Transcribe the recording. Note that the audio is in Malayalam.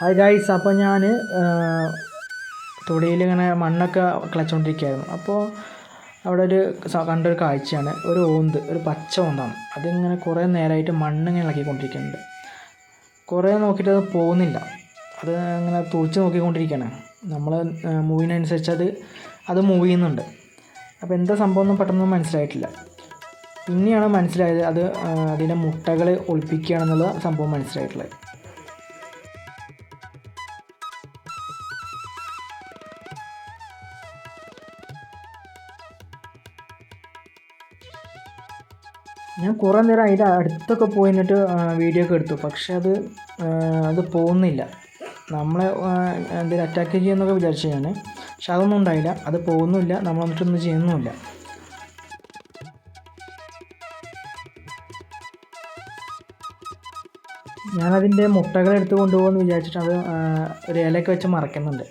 ഹായ് ഗൈസ്, അപ്പോൾ ഞാൻ തൊടിയിലിങ്ങനെ മണ്ണൊക്കെ കിളച്ചുകൊണ്ടിരിക്കുകയായിരുന്നു. അപ്പോൾ അവിടെ കണ്ടൊരു കാഴ്ചയാണ് ഒരു ഓന്ത്, ഒരു പച്ച ഓന്താണ്. അതിങ്ങനെ കുറേ നേരമായിട്ട് മണ്ണിങ്ങനെ ഇളക്കിക്കൊണ്ടിരിക്കുന്നുണ്ട്. കുറേ നോക്കിയിട്ട് അത് പോകുന്നില്ല. അത് ഇങ്ങനെ തുറിച്ച് നോക്കിക്കൊണ്ടിരിക്കുകയാണ്. നമ്മൾ മൂവിനനുസരിച്ച് അത് മൂവ് ചെയ്യുന്നുണ്ട്. അപ്പോൾ എന്താ സംഭവം ഒന്നും പെട്ടെന്ന് മനസ്സിലായിട്ടില്ല. പിന്നെയാണ് മനസ്സിലായത് അതിൻ്റെ മുട്ടകൾ ഒളിപ്പിക്കുകയാണെന്നുള്ള സംഭവം മനസ്സിലായിട്ടുള്ളത്. ഞാൻ കുറേ നേരം അതിൻ്റെ അടുത്തൊക്കെ പോയി നിന്നിട്ട് വീഡിയോ ഒക്കെ എടുത്തു. പക്ഷെ അത് പോകുന്നില്ല. നമ്മളെ എന്തെങ്കിലും അറ്റാക്ക് ചെയ്യുമെന്നൊക്കെ വിചാരിച്ചു ഞാൻ. പക്ഷെ അതൊന്നും ഉണ്ടായില്ല. അത് പോകുന്നുമില്ല, നമ്മൾ വന്നിട്ടൊന്നും ചെയ്യുന്നുമില്ല. ഞാനതിൻ്റെ മുട്ടകൾ എടുത്ത് കൊണ്ടുപോകുമെന്ന് വിചാരിച്ചിട്ട് ഒരു ഇലയൊക്കെ വെച്ച് മറക്കുന്നുണ്ട്.